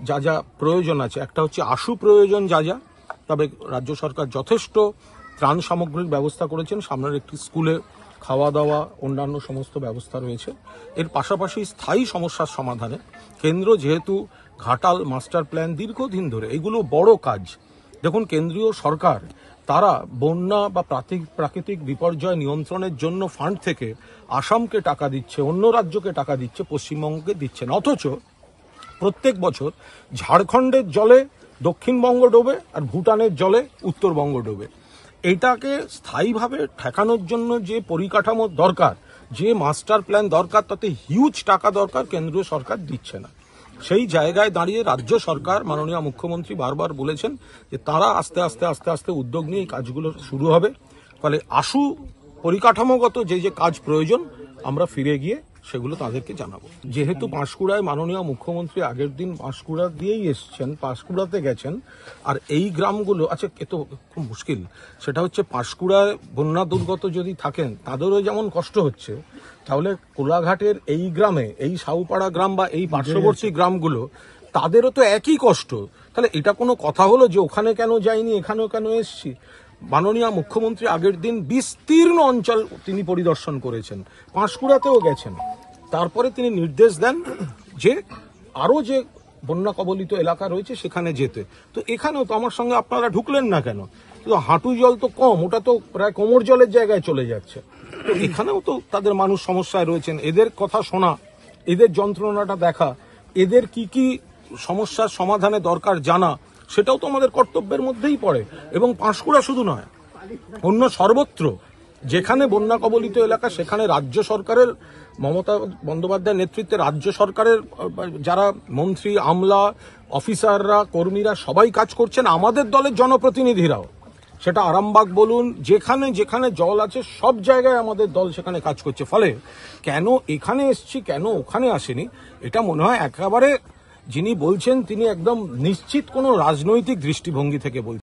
যা যা প্রয়োজন আছে, একটা হচ্ছে আশু প্রয়োজন যা যা, তবে রাজ্য সরকার যথেষ্ট ত্রাণ সামগ্রীর ব্যবস্থা করেছেন। সামনের একটি স্কুলে খাওয়া দাওয়া অন্যান্য সমস্ত ব্যবস্থা রয়েছে। এর পাশাপাশি স্থায়ী সমস্যার সমাধানে কেন্দ্র যেহেতু ঘাটাল মাস্টার প্ল্যান দীর্ঘদিন ধরে, এগুলো বড় কাজ। দেখুন, কেন্দ্রীয় সরকার তারা বন্যা বা প্রাকৃতিক বিপর্যয় নিয়ন্ত্রণের জন্য ফান্ড থেকে আসামকে টাকা দিচ্ছে, অন্য রাজ্যকে টাকা দিচ্ছে, পশ্চিমবঙ্গকে দিচ্ছে না। অথচ প্রত্যেক বছর ঝাড়খণ্ডের জলে দক্ষিণবঙ্গ ডোবে আর ভুটানের জলে উত্তরবঙ্গ ডোবে। এটাকে স্থায়ীভাবে ঠেকানোর জন্য যে পরিকাঠামো দরকার, যে মাস্টার প্ল্যান দরকার, তাতে হিউজ টাকা দরকার, কেন্দ্রীয় সরকার দিচ্ছে না। সেই জায়গায় দাঁড়িয়ে রাজ্য সরকার, মাননীয় মুখ্যমন্ত্রী বারবার বলেছেন যে তারা আস্তে আস্তে উদ্যোগ নিয়ে এই কাজগুলো শুরু হবে। ফলে আশু পরিকাঠামোগত যে কাজ প্রয়োজন, আমরা ফিরে গিয়ে সেগুলো তাদেরকে জানাবো। যেহেতু পাঁশকুড়ায় মাননীয় মুখ্যমন্ত্রী আগের দিন পাঁশকুড়া দিয়েই এসছেন, পাঁশকুড়াতে গেছেন, আর এই গ্রামগুলো, আচ্ছা এ তো খুব মুশকিল, সেটা হচ্ছে পাঁশকুড়ায় বন্যা দুর্গত যদি থাকেন তাদেরও যেমন কষ্ট হচ্ছে, তাহলে কোলাঘাটের এই গ্রামে, এই সাউপাড়া গ্রাম বা এই পার্শ্ববর্তী গ্রামগুলো, তাদেরও তো একই কষ্ট। তাহলে এটা কোনো কথা হলো যে ওখানে কেন যাইনি, এখানেও কেন এসছি? মাননীয় মুখ্যমন্ত্রী আগের দিন বিস্তীর্ণ অঞ্চল তিনি পরিদর্শন করেছেন, পাঁশকুড়াতেও গেছেন। তারপরে তিনি নির্দেশ দেন যে আরো যে বন্যা কবলিত এলাকা রয়েছে সেখানে যেতে। তো এখানেও তো আমার সঙ্গে আপনারা ঢুকলেন না কেন? তো হাঁটু জল তো কম, ওটা তো প্রায় কোমর জলের জায়গায় চলে যাচ্ছে। তো এখানেও তো তাদের মানুষ সমস্যায় রয়েছেন, এদের কথা শোনা, এদের যন্ত্রণাটা দেখা, এদের কি কি সমস্যার সমাধানে দরকার জানা, সেটাও তো আমাদের কর্তব্যের মধ্যেই পড়ে। এবং পাঁশকুড়া শুধু নয়, অন্য সর্বত্র যেখানে বন্যা কবলিত এলাকা, সেখানে রাজ্য সরকারের, মমতা বন্দ্যোপাধ্যায়ের নেতৃত্বে রাজ্য সরকারের যারা মন্ত্রী, আমলা, অফিসাররা, কর্মীরা সবাই কাজ করছেন, আমাদের দলের জনপ্রতিনিধিরাও, সেটা আরামবাগ বলুন, যেখানে যেখানে জল আছে সব জায়গায় আমাদের দল সেখানে কাজ করছে। ফলে কেন এখানে এসছি, কেন ওখানে আসেনি, এটা মনে হয় একেবারে যিনি বলছেন তিনি একদম নিশ্চিত কোনো রাজনৈতিক দৃষ্টিভঙ্গি থেকে বলছেন।